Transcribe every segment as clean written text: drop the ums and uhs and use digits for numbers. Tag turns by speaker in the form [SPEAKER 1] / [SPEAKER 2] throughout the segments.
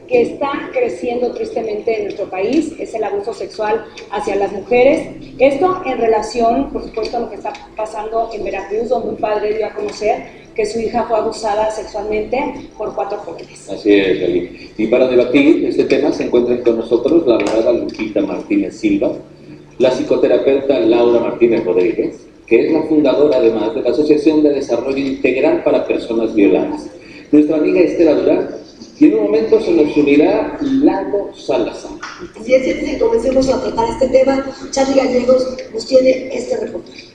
[SPEAKER 1] que está creciendo tristemente en nuestro país, es el abuso sexual hacia las mujeres. Esto en relación, por supuesto, a lo que está pasando en Veracruz, donde un padre dio a conocer que su hija fue abusada sexualmente por 4 jóvenes.
[SPEAKER 2] Así es, Lali. Y para debatir este tema se encuentran con nosotros la abogada Lupita Martínez Silva, la psicoterapeuta Laura Martínez Rodríguez, que es la fundadora además de la Asociación de Desarrollo Integral para Personas Violadas, nuestra amiga Estela Durán, y en un momento se nos unirá Lalo Salazar.
[SPEAKER 3] Así es, antes de que comencemos a tratar este tema, Charly Gallegos nos tiene este reportaje.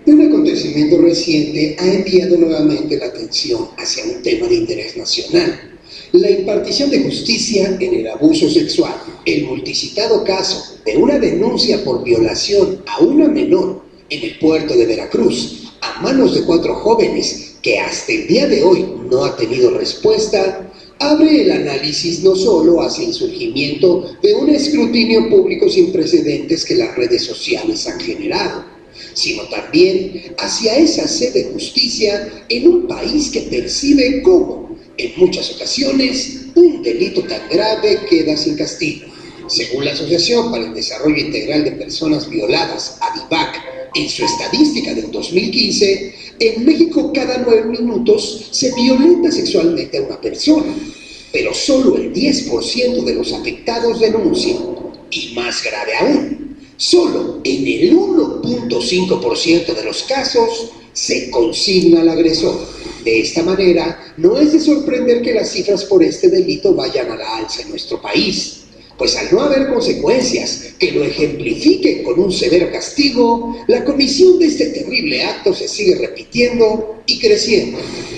[SPEAKER 4] Un acontecimiento reciente ha enviado nuevamente la atención hacia un tema de interés nacional: la impartición de justicia en el abuso sexual. El multicitado caso de una denuncia por violación a una menor en el puerto de Veracruz a manos de 4 jóvenes que hasta el día de hoy no ha tenido respuesta, abre el análisis no solo hacia el surgimiento de un escrutinio público sin precedentes que las redes sociales han generado, sino también hacia esa sed de justicia en un país que percibe cómo, en muchas ocasiones, un delito tan grave queda sin castigo. Según la Asociación para el Desarrollo Integral de Personas Violadas, ADIVAC, en su estadística del 2015, en México cada 9 minutos se violenta sexualmente a una persona, pero solo el 10% de los afectados denuncian. Y más grave aún, solo en el 1.5% de los casos se consigna al agresor. De esta manera, no es de sorprender que las cifras por este delito vayan a la alza en nuestro país, pues al no haber consecuencias que lo ejemplifiquen con un severo castigo, la comisión de este terrible acto se sigue repitiendo y creciendo.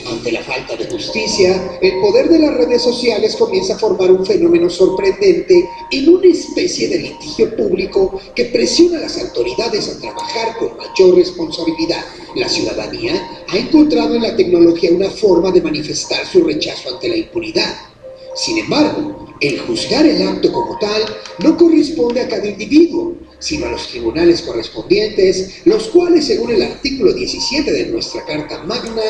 [SPEAKER 4] Ante la falta de justicia, el poder de las redes sociales comienza a formar un fenómeno sorprendente en una especie de litigio público que presiona a las autoridades a trabajar con mayor responsabilidad. La ciudadanía ha encontrado en la tecnología una forma de manifestar su rechazo ante la impunidad. Sin embargo, el juzgar el acto como tal no corresponde a cada individuo, sino a los tribunales correspondientes, los cuales, según el artículo 17 de nuestra Carta Magna,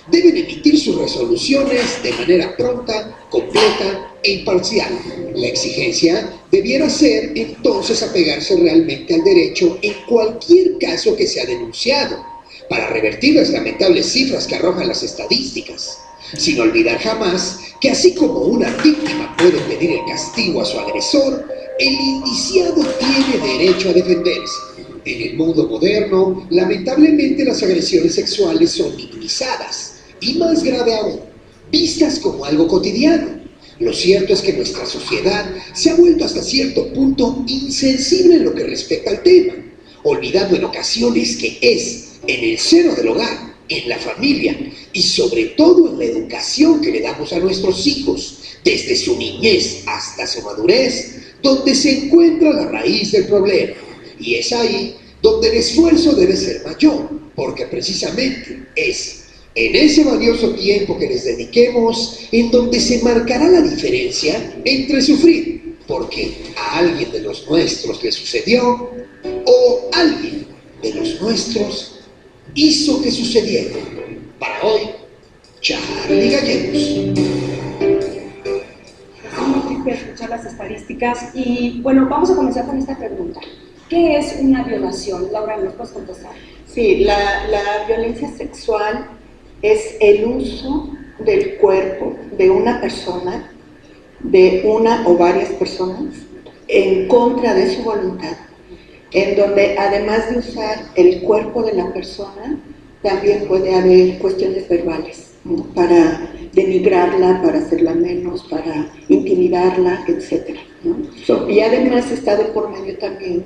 [SPEAKER 4] deben emitir sus resoluciones de manera pronta, completa e imparcial. La exigencia debiera ser, entonces, apegarse realmente al derecho en cualquier caso que sea denunciado, para revertir las lamentables cifras que arrojan las estadísticas, sin olvidar jamás que así como una víctima puede pedir el castigo a su agresor, el indiciado tiene derecho a defenderse. En el mundo moderno, lamentablemente las agresiones sexuales son minimizadas y, más grave aún, vistas como algo cotidiano. Lo cierto es que nuestra sociedad se ha vuelto hasta cierto punto insensible en lo que respecta al tema, olvidando en ocasiones que es en el seno del hogar, en la familia y sobre todo en la educación que le damos a nuestros hijos, desde su niñez hasta su madurez, donde se encuentra la raíz del problema. Y es ahí donde el esfuerzo debe ser mayor, porque precisamente es en ese valioso tiempo que les dediquemos en donde se marcará la diferencia entre sufrir porque a alguien de los nuestros le sucedió o alguien de los nuestros hizo que sucediera. Para hoy, Charly Gallegos.
[SPEAKER 1] Es muy triste escuchar las estadísticas y, bueno, vamos a comenzar con esta pregunta. ¿Qué es una violación? Laura, ¿nos puedes contestar?
[SPEAKER 5] Sí, la violencia sexual es el uso del cuerpo de una persona, de una o varias personas, en contra de su voluntad, en donde además de usar el cuerpo de la persona, también puede haber cuestiones verbales, ¿no? Para denigrarla, para hacerla menos, para intimidarla, etc., ¿no? Y además está de por medio también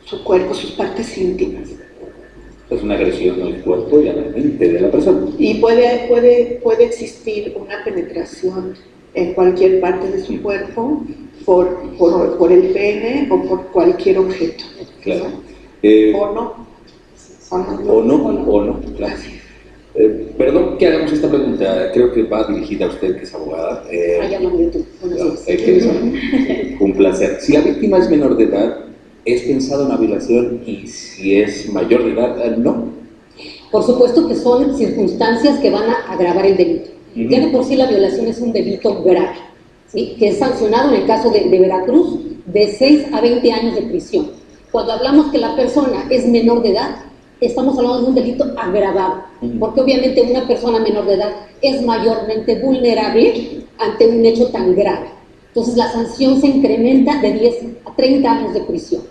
[SPEAKER 5] su cuerpo, sus partes íntimas.
[SPEAKER 2] Es una agresión al cuerpo y a la mente de la persona.
[SPEAKER 5] Y puede existir una penetración en cualquier parte de su cuerpo por el pene o por cualquier objeto.
[SPEAKER 2] Claro.
[SPEAKER 5] O no.
[SPEAKER 2] O no, claro. Perdón que hagamos esta pregunta, creo que va dirigida a usted, que es abogada.
[SPEAKER 1] Ya no, tú.
[SPEAKER 2] Un placer. Si la víctima es menor de edad, ¿Es pensada una violación y si es mayor de edad, no?
[SPEAKER 6] Por supuesto que son circunstancias que van a agravar el delito. Ya de por sí la violación es un delito grave, ¿sí? Que es sancionado en el caso de Veracruz de 6 a 20 años de prisión. Cuando hablamos que la persona es menor de edad, estamos hablando de un delito agravado, porque obviamente una persona menor de edad es mayormente vulnerable ante un hecho tan grave. Entonces la sanción se incrementa de 10 a 30 años de prisión.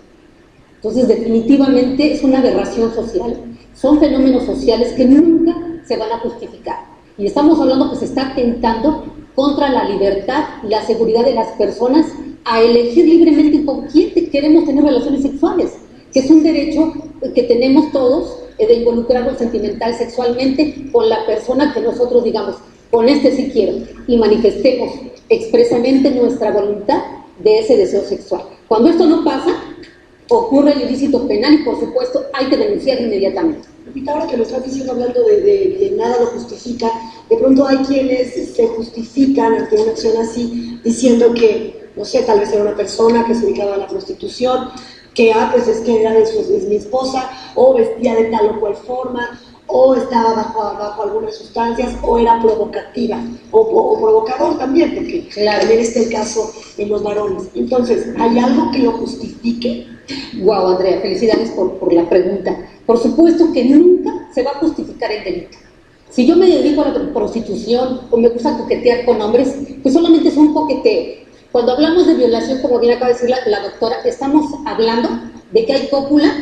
[SPEAKER 6] Entonces definitivamente es una aberración social, son fenómenos sociales que nunca se van a justificar. Y estamos hablando que se está atentando contra la libertad y la seguridad de las personas a elegir libremente con quién queremos tener relaciones sexuales, que es un derecho que tenemos todos de involucrarnos sentimental, sexualmente con la persona que nosotros digamos, con este sí quiero, y manifestemos expresamente nuestra voluntad de ese deseo sexual. Cuando esto no pasa, ocurre el ilícito penal y por supuesto hay que denunciar inmediatamente.
[SPEAKER 3] Lupita, ahora que lo estás diciendo, hablando de nada lo justifica, de pronto hay quienes se justifican ante una acción así, diciendo que, no sé, tal vez era una persona que se dedicaba a la prostitución, que, pues es que era es mi esposa, o vestía de tal o cual forma, o estaba bajo algunas sustancias, o era provocativa, o provocador también, porque
[SPEAKER 6] claro,
[SPEAKER 3] también está el caso en los varones. Entonces, ¿hay algo que lo justifique?
[SPEAKER 6] Guau, Andrea, felicidades por la pregunta. Por supuesto que nunca se va a justificar el delito. Si yo me dedico a la prostitución o me gusta coquetear con hombres, pues solamente es un coqueteo. Cuando hablamos de violación, como bien acaba de decir la doctora, estamos hablando de que hay cópula,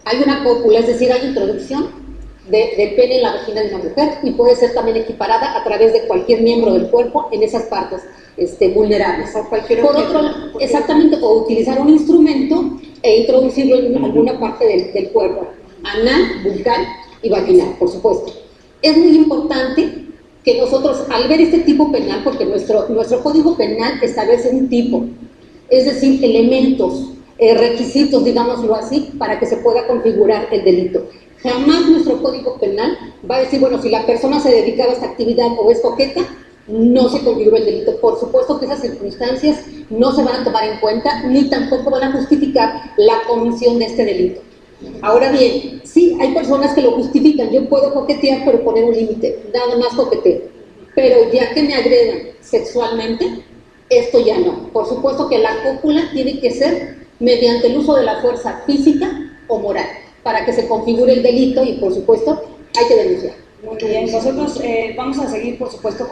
[SPEAKER 6] hay una cópula, es decir, hay introducción de pene en la vagina de una mujer y puede ser también equiparada a través de cualquier miembro del cuerpo en esas partes vulnerables. Por otro lado, exactamente, o utilizar un instrumento e introducirlo en alguna parte del cuerpo, anal, bucal y vaginal, por supuesto. Es muy importante que nosotros, al ver este tipo penal, porque nuestro Código Penal establece un tipo, es decir, elementos, requisitos, digámoslo así, para que se pueda configurar el delito. Jamás nuestro Código Penal va a decir, bueno, si la persona se dedicaba a esta actividad o es coqueta, no se configuró el delito. Por supuesto que esas circunstancias no se van a tomar en cuenta, ni tampoco van a justificar la comisión de este delito. Ahora bien, sí, hay personas que lo justifican. Yo puedo coquetear, pero poner un límite, nada más coqueteo. Pero ya que me agredan sexualmente, esto ya no. Por supuesto que la cópula tiene que ser mediante el uso de la fuerza física o moral, para que se configure el delito y, por supuesto, hay que denunciar.
[SPEAKER 1] Muy bien, nosotros vamos a seguir, por supuesto,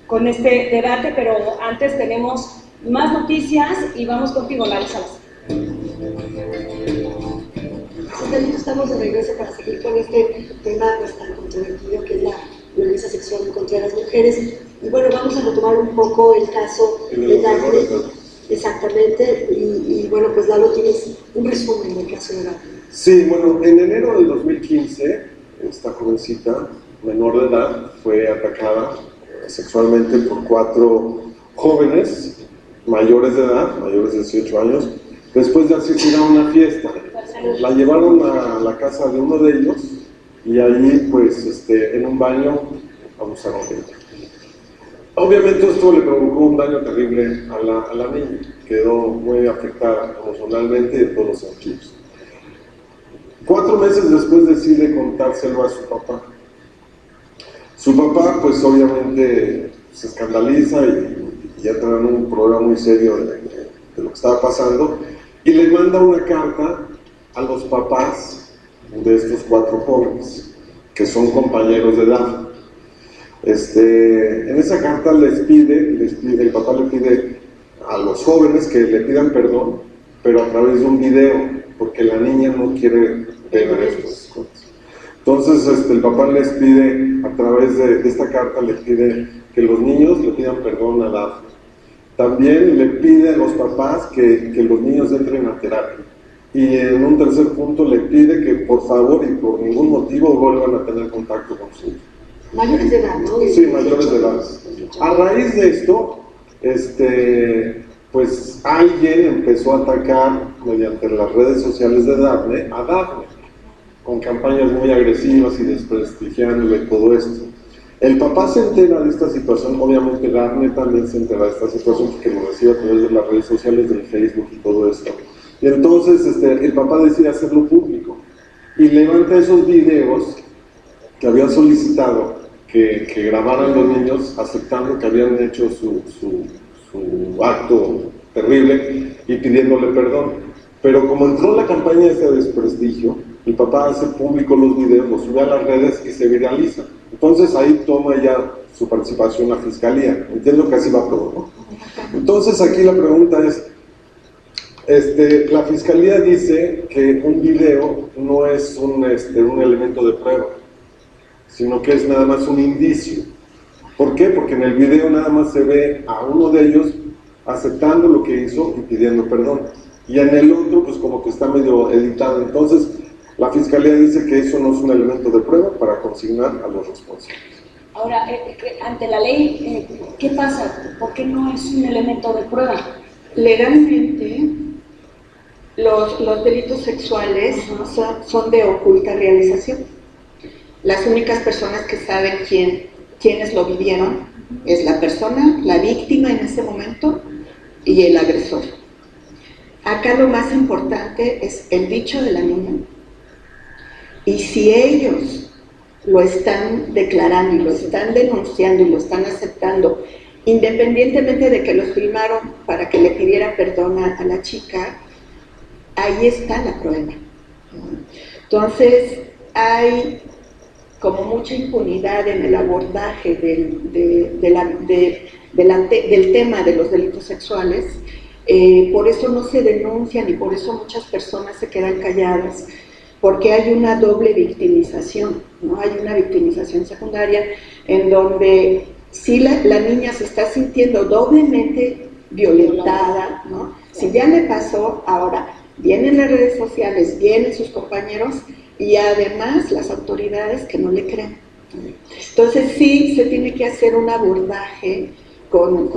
[SPEAKER 1] con este debate, pero antes tenemos más noticias y vamos contigo, Larry Salazar.
[SPEAKER 3] Estamos de regreso para seguir con este tema pues, tan controvertido que es la violencia sexual contra las mujeres. Y bueno, vamos a retomar un poco el caso de Daphne. Exactamente, y bueno, pues Lalo, tienes un resumen del caso de Daphne.
[SPEAKER 7] Sí, bueno, en enero del 2015, esta jovencita menor de edad fue atacada sexualmente por 4 jóvenes mayores de edad, mayores de 18 años, después de asistir a una fiesta. La llevaron a la casa de uno de ellos y allí, pues, en un baño abusaron de ella. Obviamente esto le provocó un daño terrible a la niña, quedó muy afectada emocionalmente y en todos los sentidos. 4 meses después decide contárselo a su papá. Su papá, pues obviamente se escandaliza y entra en un problema muy serio de lo que estaba pasando y le manda una carta a los papás de estos 4 jóvenes, que son compañeros de edad. En esa carta el papá le pide a los jóvenes que le pidan perdón, pero a través de un video, porque la niña no quiere ver estas cosas. Entonces el papá les pide, a través de esta carta, le pide que los niños le pidan perdón a Daphne. También le pide a los papás que los niños entren a terapia. Y en un tercer punto le pide que por favor y por ningún motivo vuelvan a tener contacto con su hijo.
[SPEAKER 3] Mayores de edad, ¿no?
[SPEAKER 7] Sí, mayores de edad. A raíz de esto, pues alguien empezó a atacar mediante las redes sociales de Daphne a Daphne, con campañas muy agresivas y desprestigiándole todo esto. El papá se entera de esta situación, obviamente Daphne también se entera de esta situación porque lo recibe a través de las redes sociales, del Facebook y todo esto. Y entonces el papá decide hacerlo público y levanta esos videos que había solicitado que grabaran los niños aceptando que habían hecho su acto terrible y pidiéndole perdón. Pero como entró la campaña de desprestigio, el papá hace público los videos, los sube a las redes y se viraliza. Entonces ahí toma ya su participación la fiscalía. Entiendo que así va todo, ¿no? Entonces aquí la pregunta es, la fiscalía dice que un video no es un elemento de prueba, sino que es nada más un indicio. ¿Por qué? Porque en el video nada más se ve a uno de ellos aceptando lo que hizo y pidiendo perdón. Y en el otro, pues como que está medio editado. Entonces, la fiscalía dice que eso no es un elemento de prueba para consignar a los responsables.
[SPEAKER 1] Ahora, ante la ley, ¿qué pasa? ¿Por qué no es un elemento de prueba?
[SPEAKER 5] Legalmente, los delitos sexuales son de oculta realización. Las únicas personas que saben quiénes lo vivieron es la persona, la víctima en ese momento y el agresor. Acá lo más importante es el dicho de la niña. Y si ellos lo están declarando y lo están denunciando y lo están aceptando, independientemente de que los filmaron para que le pidiera perdón a la chica, ahí está la prueba. Entonces, hay como mucha impunidad en el abordaje del tema de los delitos sexuales. Por eso no se denuncian y por eso muchas personas se quedan calladas, porque hay una doble victimización, ¿no? Hay una victimización secundaria en donde sí la niña se está sintiendo doblemente violentada, ¿no? Si ya le pasó, ahora vienen las redes sociales, vienen sus compañeros y además las autoridades que no le creen. Entonces sí se tiene que hacer un abordaje con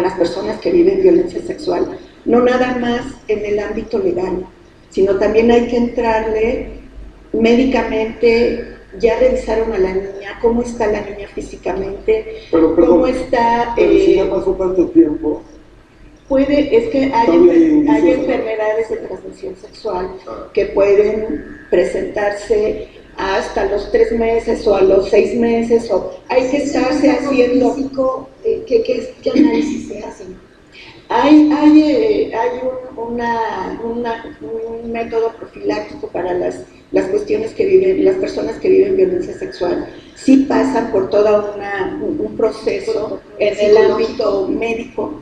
[SPEAKER 5] las personas que viven violencia sexual, no nada más en el ámbito legal, sino también hay que entrarle médicamente. Ya revisaron a la niña, cómo está la niña físicamente, cómo está...
[SPEAKER 7] Pero si ya pasó tanto tiempo...
[SPEAKER 5] Es que hay enfermedades de transmisión sexual que pueden presentarse hasta los 3 meses o a los 6 meses, o hay que estarse haciendo...
[SPEAKER 3] ¿Qué análisis se hacen?
[SPEAKER 5] Hay un método profiláctico para las cuestiones que viven, las personas que viven violencia sexual. Sí pasan por todo un proceso en el ámbito médico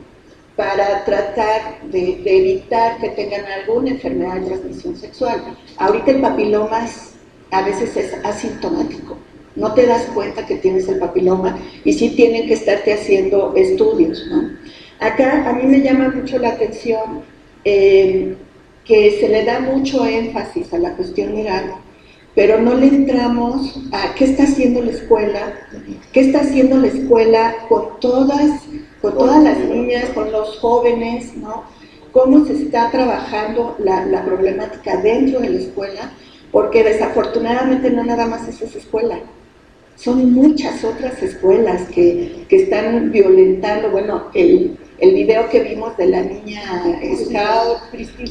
[SPEAKER 5] para tratar de evitar que tengan alguna enfermedad de transmisión sexual. Ahorita el papiloma a veces es asintomático, no te das cuenta que tienes el papiloma y sí tienen que estarte haciendo estudios, ¿no? Acá a mí me llama mucho la atención que se le da mucho énfasis a la cuestión legal, pero no le entramos a qué está haciendo la escuela, qué está haciendo la escuela con todas las niñas, con los jóvenes, ¿no? Cómo se está trabajando la problemática dentro de la escuela, porque desafortunadamente no nada más es esa escuela. Son muchas otras escuelas que están violentando, bueno, el video que vimos de la niña Scout,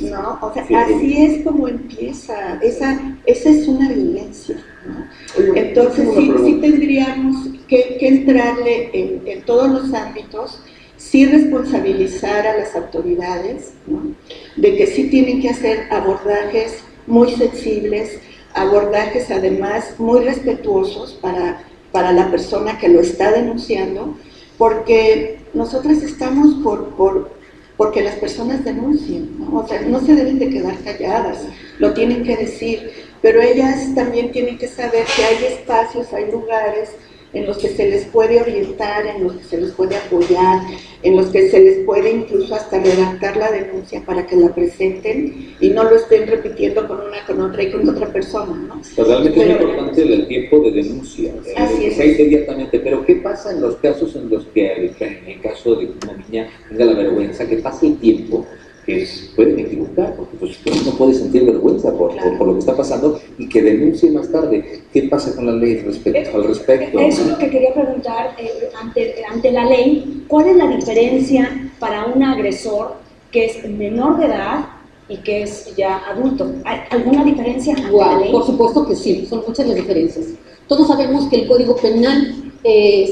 [SPEAKER 5] ¿no? O sea, así es como empieza, esa es una violencia, ¿no? Entonces sí tendríamos que entrarle en todos los ámbitos, sí responsabilizar a las autoridades, ¿no? De que sí tienen que hacer abordajes muy sensibles, abordajes además muy respetuosos para la persona que lo está denunciando, porque nosotras estamos porque las personas denuncien, ¿no? O sea, no se deben de quedar calladas, lo tienen que decir, pero ellas también tienen que saber que hay espacios, hay lugares en los que se les puede orientar, en los que se les puede apoyar, en los que se les puede incluso hasta redactar la denuncia para que la presenten y no lo estén repitiendo con una, con otra y con otra persona, ¿no?
[SPEAKER 2] Realmente es muy importante el tiempo de denuncia,
[SPEAKER 5] Así
[SPEAKER 2] que sea inmediatamente, pero ¿qué pasa en los casos en los que, en el caso de que una niña tenga la vergüenza, que pase el tiempo, que pueden equivocar, porque pues no puede sentir vergüenza por lo que está pasando y que denuncie más tarde? ¿Qué pasa con la ley al respecto?
[SPEAKER 1] Eso es lo que quería preguntar ante la ley. ¿Cuál es la diferencia para un agresor que es menor de edad y que es ya adulto. ¿Hay alguna diferencia ante la ley?
[SPEAKER 6] Por supuesto que sí, son muchas las diferencias. Todos sabemos que el Código Penal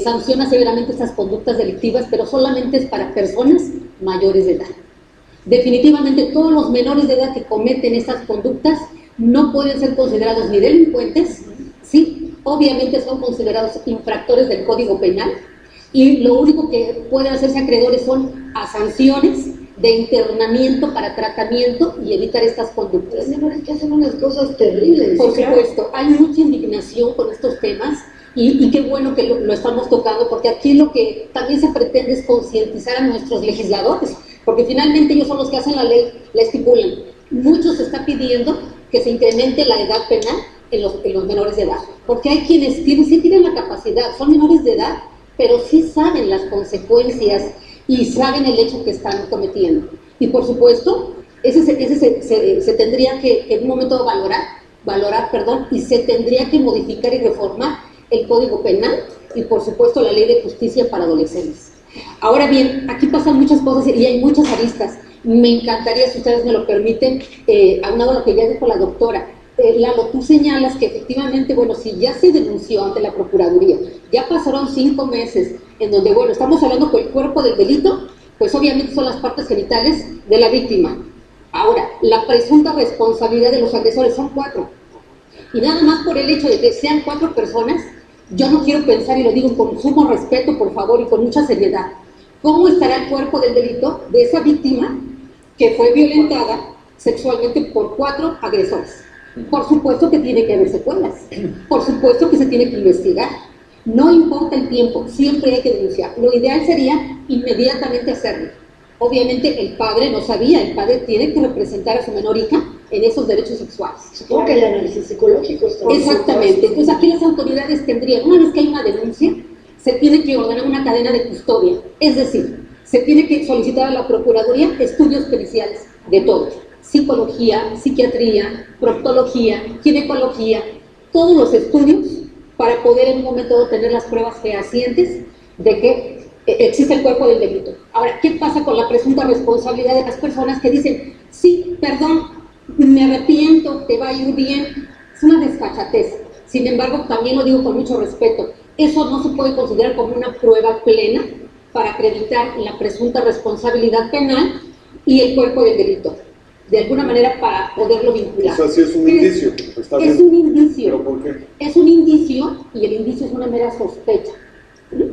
[SPEAKER 6] sanciona severamente estas conductas delictivas, pero solamente es para personas mayores de edad. Definitivamente todos los menores de edad que cometen estas conductas no pueden ser considerados ni delincuentes, sí, obviamente son considerados infractores del Código Penal, y lo único que pueden hacerse acreedores son a sanciones de internamiento para tratamiento y evitar estas conductas.
[SPEAKER 3] Es que hacen unas cosas terribles.
[SPEAKER 6] Por supuesto, hay mucha indignación con estos temas y qué bueno que lo estamos tocando, porque aquí lo que también se pretende es concientizar a nuestros legisladores, porque finalmente ellos son los que hacen la ley, la estipulan. Muchos se está pidiendo que se incremente la edad penal en los menores de edad, porque hay quienes sí tienen la capacidad, son menores de edad, pero sí saben las consecuencias y saben el hecho que están cometiendo. Y por supuesto, ese se tendría que en un momento valorar, y se tendría que modificar y reformar el Código Penal y por supuesto la Ley de Justicia para Adolescentes. Ahora bien, aquí pasan muchas cosas y hay muchas aristas. Me encantaría, si ustedes me lo permiten, aunado a lo que ya dijo la doctora, Lalo, tú señalas que efectivamente, bueno, si ya se denunció ante la Procuraduría, ya pasaron 5 meses, en donde, bueno, estamos hablando que el cuerpo del delito, pues obviamente son las partes genitales de la víctima. Ahora, la presunta responsabilidad de los agresores son 4. Y nada más por el hecho de que sean 4 personas, yo no quiero pensar, y lo digo con sumo respeto, por favor, y con mucha seriedad, ¿cómo estará el cuerpo del delito de esa víctima que fue violentada sexualmente por 4 agresores? Por supuesto que tiene que haber secuelas, por supuesto que se tiene que investigar, no importa el tiempo, siempre hay que denunciar. Lo ideal sería inmediatamente hacerlo. Obviamente el padre no sabía, el padre tiene que representar a su menor hija en esos derechos sexuales.
[SPEAKER 3] Supongo que el análisis psicológico está.
[SPEAKER 6] Exactamente, entonces aquí las autoridades tendrían, una vez que hay una denuncia, se tiene que ordenar una cadena de custodia, es decir, se tiene que solicitar a la Procuraduría estudios periciales de todos. Psicología, psiquiatría, proctología, ginecología, todos los estudios para poder en un momento dado tener las pruebas fehacientes de que existe el cuerpo del delito. Ahora, ¿qué pasa con la presunta responsabilidad de las personas que dicen, sí, perdón, me arrepiento, te va a ir bien? Es una desfachatez. Sin embargo, también lo digo con mucho respeto, eso no se puede considerar como una prueba plena para acreditar la presunta responsabilidad penal y el cuerpo del delito. De alguna manera para poderlo vincular.
[SPEAKER 7] O sea, sí es un indicio. Está bien.
[SPEAKER 6] Es un indicio.
[SPEAKER 7] ¿Pero por qué?
[SPEAKER 6] Es un indicio y el indicio es una mera sospecha.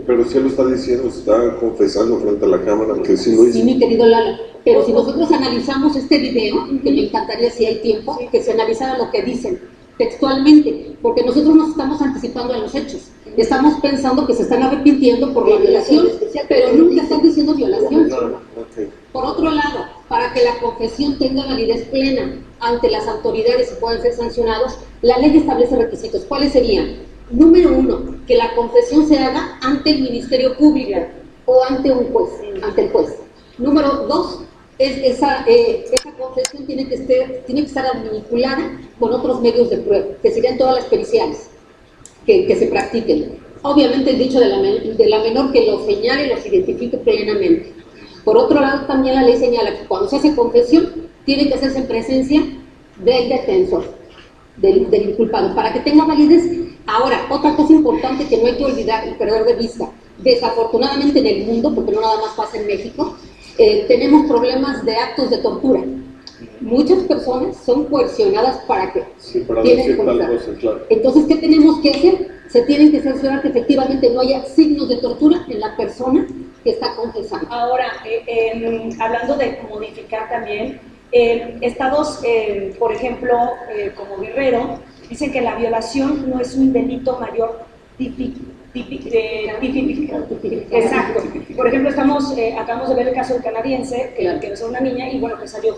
[SPEAKER 7] Pero si él lo está diciendo, se está confesando frente a la cámara que sí lo hizo.
[SPEAKER 6] Sí, mi querido Lalo. Pero si nosotros analizamos este video, que me encantaría si hay tiempo, que se analizara lo que dicen textualmente, porque nosotros nos estamos anticipando a los hechos. Estamos pensando que se están arrepintiendo por la violación, pero nunca están diciendo violación.
[SPEAKER 7] Okay.
[SPEAKER 6] Por otro lado, para que la confesión tenga validez plena ante las autoridades y puedan ser sancionados, la ley establece requisitos. ¿Cuáles serían? Número 1, que la confesión se haga ante el Ministerio Público o ante un juez, ante el juez. Número 2, esa confesión tiene que estar vinculada con otros medios de prueba, que serían todas las periciales que se practiquen. Obviamente el dicho de la menor que los señale y los identifique plenamente. Por otro lado, también la ley señala que cuando se hace confesión, tiene que hacerse en presencia del defensor, del inculpado, para que tenga validez. Ahora, otra cosa importante que no hay que olvidar y perder de vista, desafortunadamente en el mundo, porque no nada más pasa en México, tenemos problemas de actos de tortura. Muchas personas son coercionadas para que
[SPEAKER 7] decir tal cosa, claro.
[SPEAKER 6] Entonces, ¿qué tenemos que hacer? Se tienen que cerciorar que efectivamente no haya signos de tortura en la persona que está confesando.
[SPEAKER 1] Ahora, hablando de modificar también, estados, por ejemplo, como Guerrero, dicen que la violación no es un delito mayor Exacto. Por ejemplo, acabamos de ver el caso del canadiense, que es una niña y bueno, que salió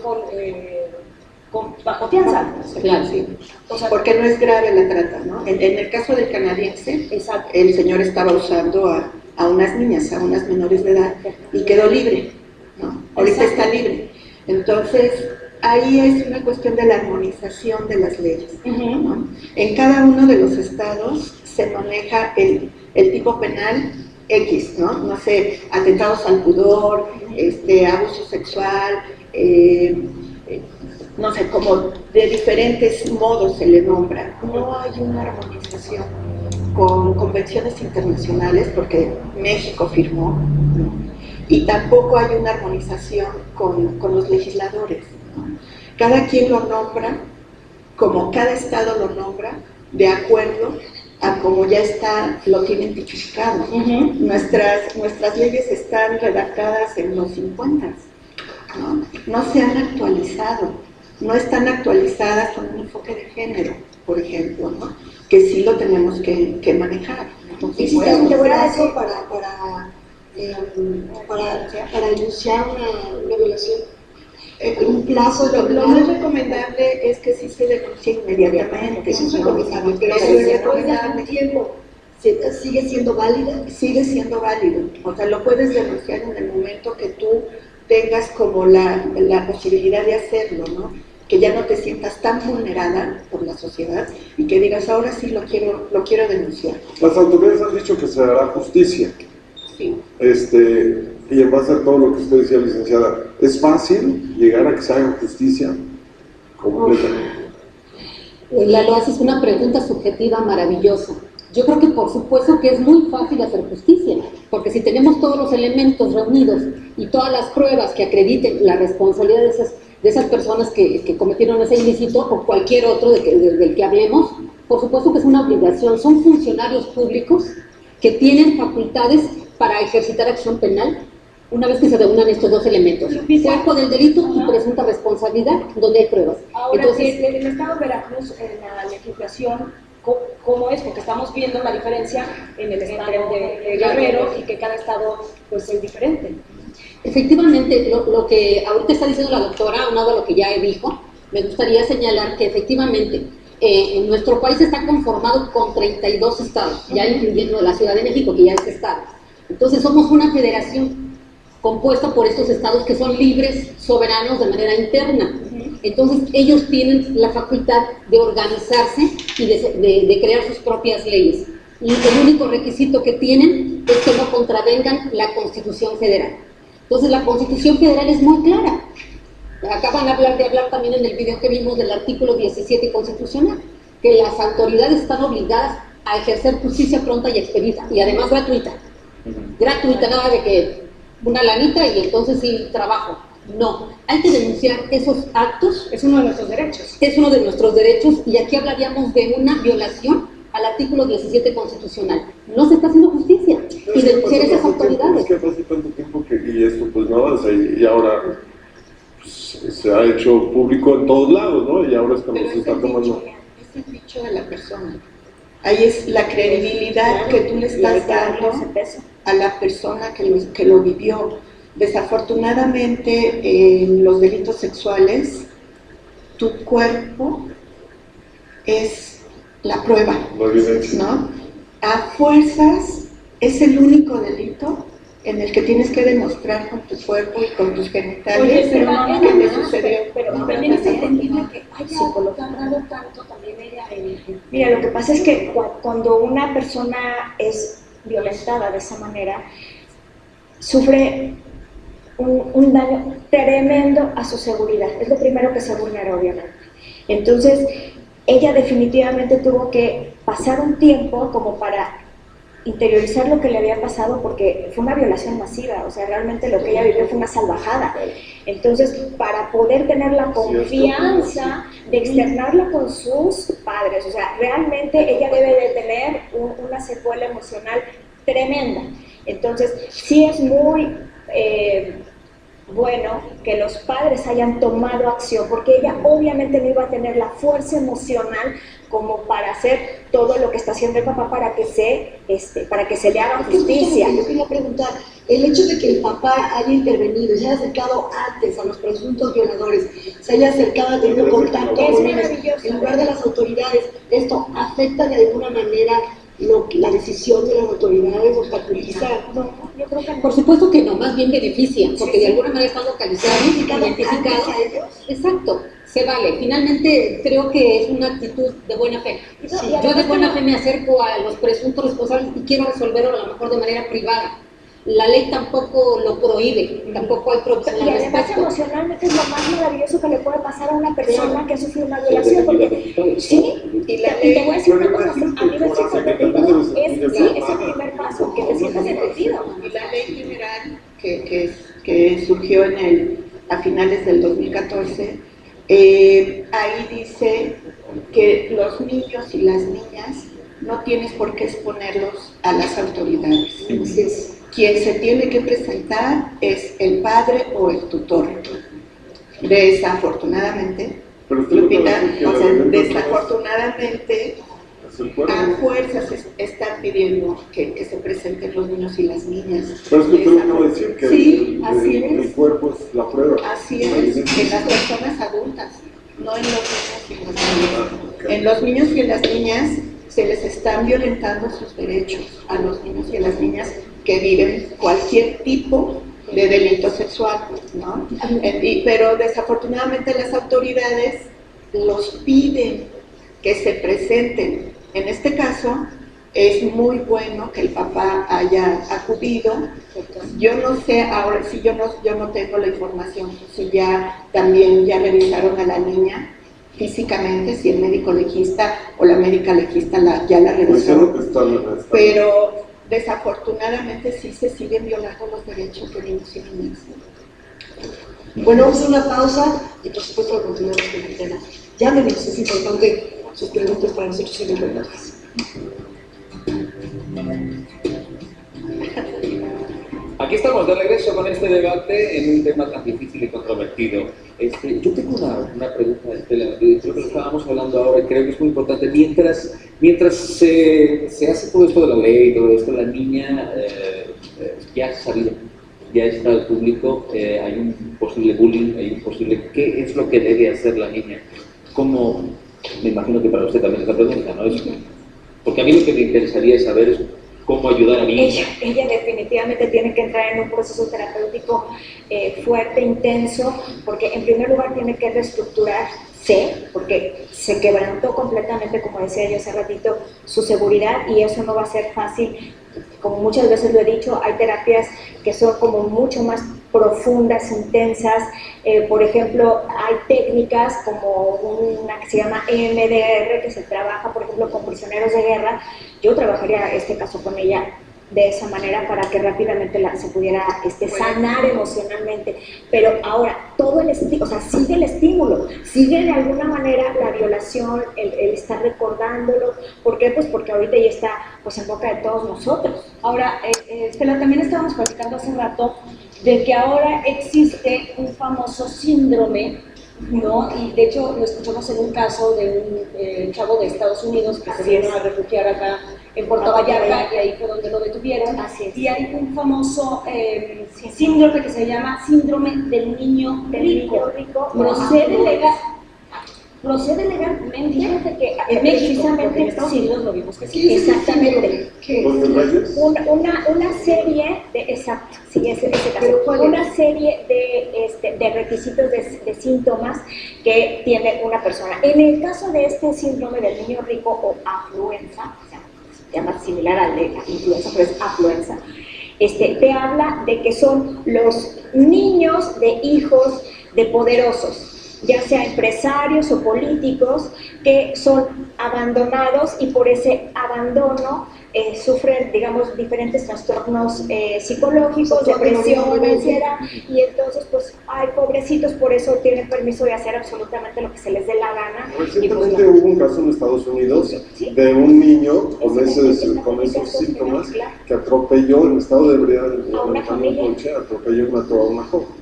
[SPEAKER 1] bajo fianza.
[SPEAKER 6] Claro, sí.
[SPEAKER 5] O sea, porque no es grave la trata, ¿no? En el caso del canadiense, el señor estaba usando a unas niñas, a unas menores de edad, y quedó libre, ¿no? Ahorita está libre. Entonces, ahí es una cuestión de la armonización de las leyes, ¿no? En cada uno de los estados se maneja el tipo penal X, ¿no? No sé, atentados al pudor, abuso sexual, no sé, como de diferentes modos se le nombra. No hay una armonización con convenciones internacionales, porque México firmó, ¿no? Y tampoco hay una armonización con los legisladores, ¿no? Cada quien lo nombra, como cada estado lo nombra, de acuerdo a como ya está, lo tienen tipificado. Nuestras leyes están redactadas en los 50, ¿no? No se han actualizado, no están actualizadas con un enfoque de género, por ejemplo, ¿no? Que sí lo tenemos que manejar, ¿no?
[SPEAKER 3] ¿Existe un plazo para denunciar una violación? ¿Un plazo?
[SPEAKER 5] Lo más recomendable es que sí se denuncie inmediatamente.
[SPEAKER 3] Eso es recomendable, pero después de algún tiempo, ¿sigue siendo válida?
[SPEAKER 5] Sigue siendo válido. O sea, lo puedes denunciar en el momento que tú tengas como la posibilidad de hacerlo, ¿no? Que ya no te sientas tan vulnerada por la sociedad y que digas, ahora sí lo quiero denunciar.
[SPEAKER 7] Las autoridades han dicho que se hará justicia.
[SPEAKER 5] Sí.
[SPEAKER 7] Y en base a todo lo que usted decía, licenciada, ¿es fácil llegar a que se haga justicia completamente?
[SPEAKER 6] Lalo, haces una pregunta subjetiva maravillosa. Yo creo que por supuesto que es muy fácil hacer justicia, porque si tenemos todos los elementos reunidos y todas las pruebas que acrediten la responsabilidad de esas personas que cometieron ese ilícito o cualquier otro del que hablemos, por supuesto que es una obligación. Son funcionarios públicos que tienen facultades para ejercitar acción penal una vez que se reúnan estos dos elementos, cuerpo del delito y presunta responsabilidad, donde hay pruebas.
[SPEAKER 1] Ahora,
[SPEAKER 6] entonces,
[SPEAKER 1] en el estado de Veracruz, en la legislación, ¿cómo es? Porque estamos viendo la diferencia en el estado de Guerrero y que cada estado pues es diferente.
[SPEAKER 6] efectivamente, lo que ahorita está diciendo la doctora, aunado a lo que ya dijo, me gustaría señalar que efectivamente en nuestro país está conformado con 32 estados, ya incluyendo la Ciudad de México, que ya es estado. Entonces somos una federación compuesta por estos estados que son libres, soberanos de manera interna. Entonces ellos tienen la facultad de organizarse y de crear sus propias leyes. Y el único requisito que tienen es que no contravengan la Constitución Federal. Entonces la Constitución Federal es muy clara. Acaban de hablar también en el video que vimos del artículo 17 constitucional, que las autoridades están obligadas a ejercer justicia pronta y expedita, y además gratuita. Gratuita, nada de que una lanita y entonces sí trabajo. No, hay que denunciar esos actos.
[SPEAKER 1] Es uno de nuestros derechos.
[SPEAKER 6] Es uno de nuestros derechos y aquí hablaríamos de una violación al artículo 17 constitucional. No se está haciendo justicia y denunciar esas autoridades.
[SPEAKER 7] Es que hace tanto tiempo y esto pues no avanza y ahora pues, se ha hecho público en todos lados, ¿no? Y ahora es cuando se está tomando.
[SPEAKER 5] Es el dicho de la persona. Ahí es la credibilidad que tú le estás dando a la persona que lo vivió. Desafortunadamente, en los delitos sexuales, tu cuerpo es la prueba, ¿no? A fuerzas es el único delito en el que tienes que demostrar con tu cuerpo y con tus genitales.
[SPEAKER 1] Oye, pero
[SPEAKER 5] lo que te sucedió.
[SPEAKER 1] Pero también es entendible que haya tardado tanto también ella en... Mira, lo que pasa es que cuando una persona es violentada de esa manera, sufre un daño tremendo a su seguridad. Es lo primero que se vulnera, obviamente. Entonces, ella definitivamente tuvo que pasar un tiempo como para interiorizar lo que le había pasado, porque fue una violación masiva, o sea, realmente lo que ella vivió fue una salvajada. Entonces, para poder tener la confianza de externarla con sus padres, o sea, realmente ella debe de tener una secuela emocional tremenda. Entonces, sí es muy bueno que los padres hayan tomado acción, porque ella obviamente no iba a tener la fuerza emocional como para hacer todo lo que está haciendo el papá para que se le haga justicia.
[SPEAKER 3] Yo quería preguntar, el hecho de que el papá haya intervenido, se haya acercado antes a los presuntos violadores, se haya acercado a tener contacto con ellos, en lugar de las autoridades, ¿esto afecta de alguna manera la decisión de las autoridades, obstaculiza?
[SPEAKER 1] No, yo creo que no.
[SPEAKER 6] Por supuesto que no, más bien beneficia, porque de alguna manera están localizados, identificados. Exacto, se vale. Finalmente creo que es una actitud de buena fe. Yo de buena fe me acerco a los presuntos responsables y quiero resolverlo a lo mejor de manera privada. La ley tampoco lo prohíbe, tampoco hay prohibición
[SPEAKER 1] Y
[SPEAKER 6] al
[SPEAKER 1] además
[SPEAKER 6] respecto.
[SPEAKER 1] emocionalmente es lo más maravilloso que le puede pasar a una persona que ha sufrido una violación, porque sí,
[SPEAKER 5] Y la
[SPEAKER 1] y te
[SPEAKER 5] ley,
[SPEAKER 1] voy a decir una
[SPEAKER 7] pero
[SPEAKER 1] cosa, a nivel
[SPEAKER 7] imagínate,
[SPEAKER 1] psicológico
[SPEAKER 7] que
[SPEAKER 1] es el primer paso, que te sientas entendido.
[SPEAKER 5] y la ley general que surgió a finales del 2014, ahí dice que los niños y las niñas no tienes por qué exponerlos a las autoridades. Entonces, quien se tiene que presentar es el padre o el tutor. Desafortunadamente,
[SPEAKER 7] Pero usted lo que
[SPEAKER 5] Lupita,
[SPEAKER 7] dice que
[SPEAKER 5] o
[SPEAKER 7] el
[SPEAKER 5] sea,
[SPEAKER 7] elemento
[SPEAKER 5] desafortunadamente,
[SPEAKER 7] es el cuerpo.
[SPEAKER 5] a fuerzas están pidiendo que se presenten los niños y las niñas.
[SPEAKER 7] Pero es que usted lo acaba de decir, que
[SPEAKER 5] Sí, así es.
[SPEAKER 7] el cuerpo es la prueba.
[SPEAKER 5] Así es, en las personas adultas, no en los niños y en las niñas. En los niños y en las niñas se les están violentando sus derechos a los niños y a las niñas que viven cualquier tipo de delito sexual, ¿no? Pero desafortunadamente las autoridades los piden que se presenten. En este caso, es muy bueno que el papá haya acudido. Yo no sé, ahora sí, yo no tengo la información, si ya también ya revisaron a la niña físicamente, si el médico legista o la médica legista ya la
[SPEAKER 7] Me dijeron
[SPEAKER 5] revisó,
[SPEAKER 7] que está
[SPEAKER 5] pero desafortunadamente sí se siguen violando los derechos de niños y niñas.
[SPEAKER 3] Bueno, vamos a hacer una pausa y por supuesto continuamos con el tema. Llámenos, es importante, sus preguntas para nosotros son importantes.
[SPEAKER 2] Aquí estamos de regreso con este debate en un tema tan difícil y controvertido. Yo tengo una pregunta, Estela. Creo que lo estábamos hablando ahora y creo que es muy importante. Mientras se hace todo esto de la ley y todo esto, la niña ya ha salido, ya está al público, hay un posible bullying, hay un posible... ¿Qué es lo que debe hacer la niña? ¿Cómo? Me imagino que para usted también es la pregunta, ¿no? Porque a mí lo que me interesaría es saber es cómo ayudar a mi hija.
[SPEAKER 1] Ella definitivamente tiene que entrar en un proceso terapéutico fuerte, intenso, porque en primer lugar tiene que reestructurarse, porque se quebrantó completamente, como decía yo hace ratito, su seguridad, y eso no va a ser fácil. Como muchas veces lo he dicho, hay terapias que son como mucho más profundas, intensas. Por ejemplo, hay técnicas como una que se llama EMDR, que se trabaja, por ejemplo, con prisioneros de guerra. Yo trabajaría este caso con ella de esa manera para que rápidamente se pudiera sanar emocionalmente. Pero ahora, todo el estímulo, o sea, sigue el estímulo, sigue de alguna manera la violación, el estar recordándolo. ¿Por qué? Pues porque ahorita ya está pues en boca de todos nosotros. Ahora, Estela, también estábamos platicando hace rato de que ahora existe un famoso síndrome, ¿no? Y de hecho lo escuchamos en un caso de un chavo de Estados Unidos que se vino a refugiar acá en Puerto Vallarta, y ahí fue donde lo detuvieron. Así es. Y hay un famoso síndrome que se llama síndrome del niño rico. Procede legalmente. Fíjate que en México, en Estados Unidos lo vimos que sí. Exactamente. Una serie de, exacto, sí, ese caso, una serie de requisitos de síntomas que tiene una persona. En el caso de este síndrome del niño rico o afluenza, o sea, se llama similar al de influenza, pero es afluenza, te habla de que son los niños de hijos de poderosos, ya sea empresarios o políticos, que son abandonados y por ese abandono sufren, digamos, diferentes trastornos psicológicos, depresión, ansiedad, y entonces, pues, ay, pobrecitos, por eso tienen permiso de hacer absolutamente lo que se les dé la gana.
[SPEAKER 7] Recientemente hubo un caso en Estados Unidos de un niño con esos síntomas que atropelló en estado de ebriedad en un coche, atropelló y mató a una joven.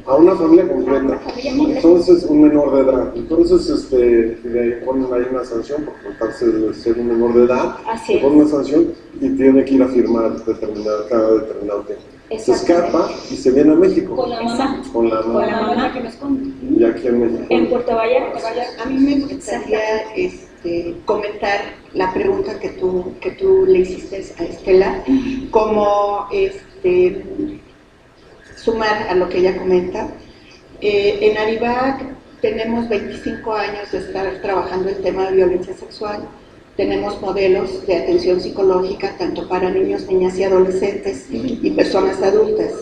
[SPEAKER 7] A una familia completa. Entonces, un menor de edad. Entonces, le ponen ahí una sanción por tratarse de ser un menor de edad. Le ponen una sanción y tiene que ir a firmar cada determinado tiempo. Se escapa y se viene a México.
[SPEAKER 1] Con la mamá.
[SPEAKER 7] Con la mamá.
[SPEAKER 1] Que nos esconde.
[SPEAKER 7] Y aquí en México.
[SPEAKER 1] En Puerto Vallarta.
[SPEAKER 5] A mí me gustaría comentar la pregunta que tú le hiciste a Estela, como sumar a lo que ella comenta. En Arivac tenemos 25 años de estar trabajando el tema de violencia sexual tenemos modelos de atención psicológica tanto para niños, niñas y adolescentes y personas adultas.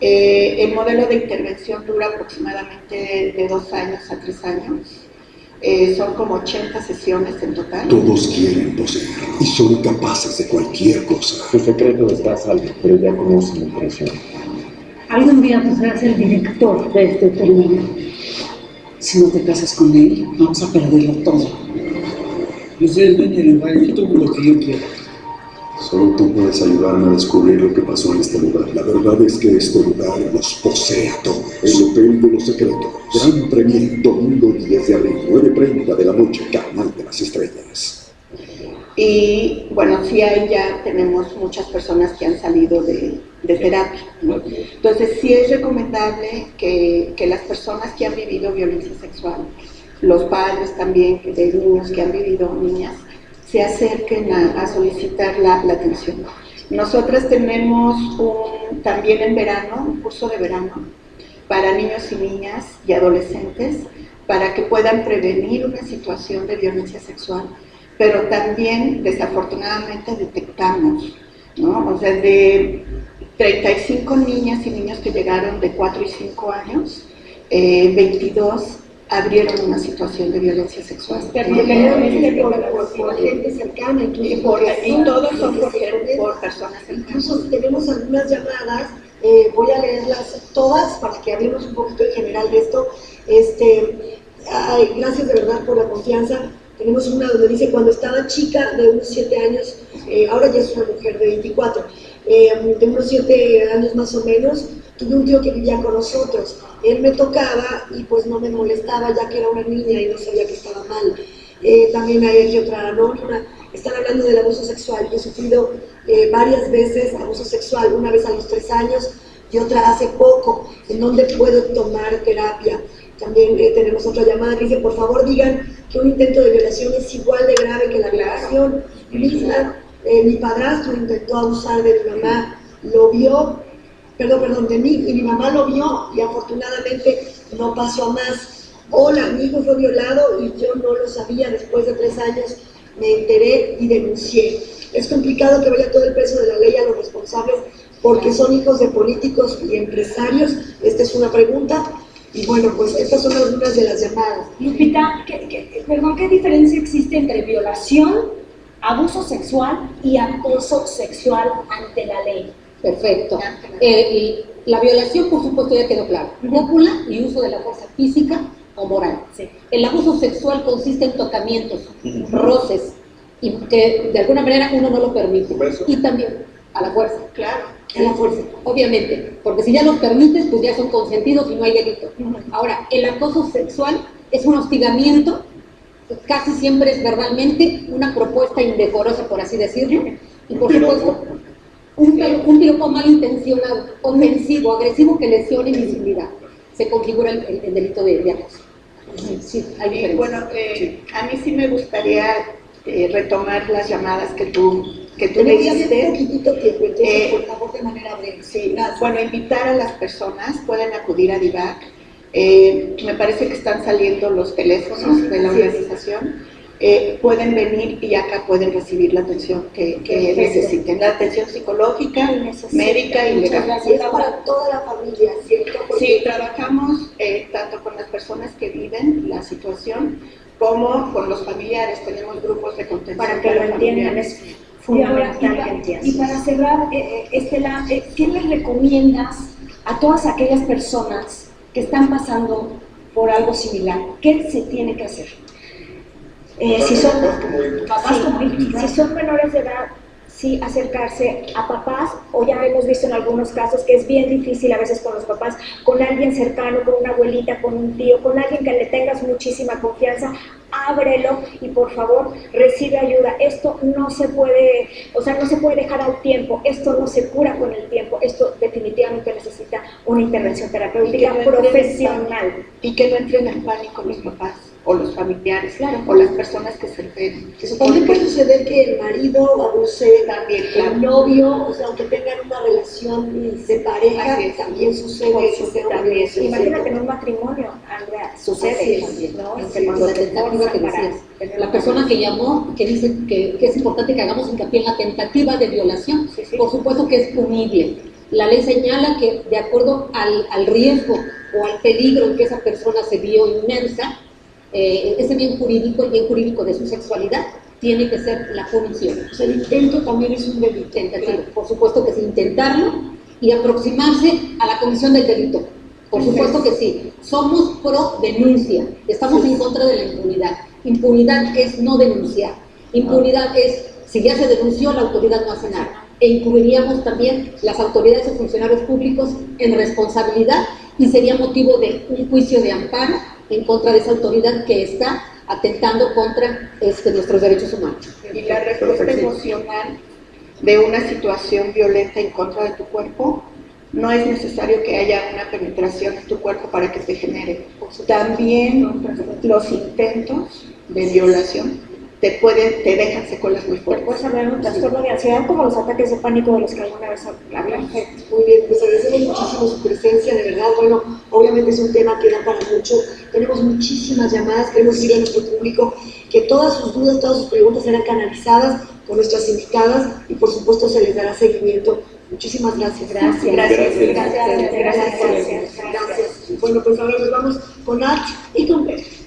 [SPEAKER 5] El modelo de intervención dura aproximadamente de 2 años a 3 años. Son como 80 sesiones en total.
[SPEAKER 8] Todos quieren poseer y son capaces de cualquier cosa.
[SPEAKER 9] Su secreto está a salvo, pero ya conocen el precio.
[SPEAKER 6] Algún día podrás ser director de este terreno.
[SPEAKER 10] Si no te casas con él, vamos a perderlo todo.
[SPEAKER 11] Yo soy el dueño del lugar y tomo lo que yo quiero.
[SPEAKER 8] Solo tú puedes ayudarme a descubrir lo que pasó en este lugar. La verdad es que este lugar los posee a todos. El Hotel de los Secretos. Gran premier, domingo 10 de abril, 9:30 de la noche, Canal de las Estrellas.
[SPEAKER 5] Y bueno, sí, ahí ya tenemos muchas personas que han salido de terapia, ¿no? Entonces sí es recomendable que las personas que han vivido violencia sexual, los padres también de niños que han vivido, niñas, se acerquen a solicitar la atención. Nosotras tenemos también en verano, un curso de verano para niños y niñas y adolescentes para que puedan prevenir una situación de violencia sexual, pero también desafortunadamente detectamos, ¿no? O sea, de 35 niñas y niños que llegaron de 4 y 5 años, 22 abrieron una situación de violencia sexual.
[SPEAKER 3] Por gente cercana,
[SPEAKER 5] y todos son por personas cercanas.
[SPEAKER 3] Incluso tenemos algunas llamadas, voy a leerlas todas para que hablemos un poquito en general de esto. Gracias de verdad por la confianza. Tenemos una donde dice: cuando estaba chica de unos 7 años, ahora ya es una mujer de 24, de unos 7 años más o menos, tuve un tío que vivía con nosotros. Él me tocaba y pues no me molestaba, ya que era una niña y no sabía que estaba mal. También hay aquí otra anónima. Están hablando del abuso sexual. Yo he sufrido varias veces abuso sexual, una vez a los 3 años y otra hace poco. ¿En dónde puedo tomar terapia? También tenemos otra llamada que dice: por favor digan que un intento de violación es igual de grave que la violación misma. Mi padrastro intentó abusar de mi mamá, lo vio, de mí, y mi mamá lo vio y afortunadamente no pasó a más. Hola, mi hijo fue violado y yo no lo sabía. Después de 3 años me enteré y denuncié. Es complicado que vaya todo el peso de la ley a los responsables porque son hijos de políticos y empresarios. Esta es una pregunta. Y bueno, pues estas son algunas de las llamadas.
[SPEAKER 1] Lupita, ¿qué diferencia existe entre violación, abuso sexual y acoso sexual ante la ley?
[SPEAKER 6] Perfecto. Y la violación, por supuesto, ya quedó claro. Cópula y uso de la fuerza física o moral.
[SPEAKER 1] Sí.
[SPEAKER 6] El abuso sexual consiste en tocamientos, roces, y que de alguna manera uno no lo permite. Y también a la fuerza.
[SPEAKER 5] Claro.
[SPEAKER 6] A la fuerza, obviamente. Porque si ya los permites, pues ya son consentidos y no hay delito. Ahora, el acoso sexual es un hostigamiento, casi siempre es verbalmente una propuesta indecorosa, por así decirlo, y por supuesto un piropo malintencionado, ofensivo, agresivo que lesione invisibilidad. Se configura el delito de acoso. Sí, hay diferencias.
[SPEAKER 5] Bueno, a mí sí me gustaría retomar las llamadas que tú le hiciste.
[SPEAKER 3] Un poquitito tiempo, entonces, por favor, de manera breve.
[SPEAKER 5] Sí, bueno, invitar a las personas, pueden acudir a DIVAC. Me parece que están saliendo los teléfonos de la organización. Pueden venir y acá pueden recibir la atención que necesiten, la atención psicológica, médica y legal.
[SPEAKER 3] Y es para toda la familia, ¿cierto? Porque
[SPEAKER 5] sí, trabajamos tanto con las personas que viven la situación como con los familiares. Tenemos grupos de contención
[SPEAKER 1] para que lo entiendan, es fundamental que entiendan. Y para cerrar, Estela, ¿qué les recomiendas a todas aquellas personas que están pasando por algo similar? ¿Qué se tiene que hacer?
[SPEAKER 7] Si son
[SPEAKER 1] menores de edad, sí acercarse a papás, o ya hemos visto en algunos casos que es bien difícil a veces con los papás, con alguien cercano, con una abuelita, con un tío, con alguien que le tengas muchísima confianza, ábrelo y por favor recibe ayuda. Esto no se puede, no se puede dejar al tiempo, esto no se cura con el tiempo, esto definitivamente necesita una intervención terapéutica profesional.
[SPEAKER 5] Y que no entren en pánico los papás. o los familiares, o las personas que se ven.
[SPEAKER 3] También puede suceder que el marido abuse
[SPEAKER 5] También,
[SPEAKER 3] el novio, o sea, aunque tengan una relación de pareja, también sucede eso.
[SPEAKER 5] También.
[SPEAKER 1] Imagínate en un matrimonio, Andrea, sucede también, ¿no?
[SPEAKER 6] La tentativa que decías. La persona que llamó, que dice que es importante que hagamos hincapié en la tentativa de violación, por supuesto que es punible. La ley señala que de acuerdo al riesgo o al peligro en que esa persona se vio inmersa, ese bien jurídico, el bien jurídico de su sexualidad, tiene que ser la punición.
[SPEAKER 3] O sea, el intento también es un delito.
[SPEAKER 6] Tentativo. Por supuesto que sí, intentarlo y aproximarse a la comisión del delito. Por supuesto que sí. Somos pro denuncia, estamos en contra de la impunidad. Impunidad es no denunciar. Impunidad es, si ya se denunció, la autoridad no hace nada. E incluiríamos también las autoridades o funcionarios públicos en responsabilidad y sería motivo de un juicio de amparo en contra de esa autoridad que está atentando contra nuestros derechos humanos.
[SPEAKER 5] Y la respuesta emocional de una situación violenta en contra de tu cuerpo, no es necesario que haya una penetración en tu cuerpo para que se genere. También los intentos de violación te dejan secuelas muy fuertes.
[SPEAKER 1] Puedes hablar de un trastorno de ansiedad como los ataques de pánico de los que alguna vez hablamos.
[SPEAKER 3] Muy bien, pues agradecemos muchísimo su presencia, de verdad. Bueno, obviamente es un tema que da para mucho. Tenemos muchísimas llamadas, queremos decirle a nuestro público que todas sus dudas, todas sus preguntas serán canalizadas con nuestras invitadas y por supuesto se les dará seguimiento. Muchísimas gracias.
[SPEAKER 1] Gracias.
[SPEAKER 3] Gracias. Bueno, pues ahora nos vamos con Art y con Pedro.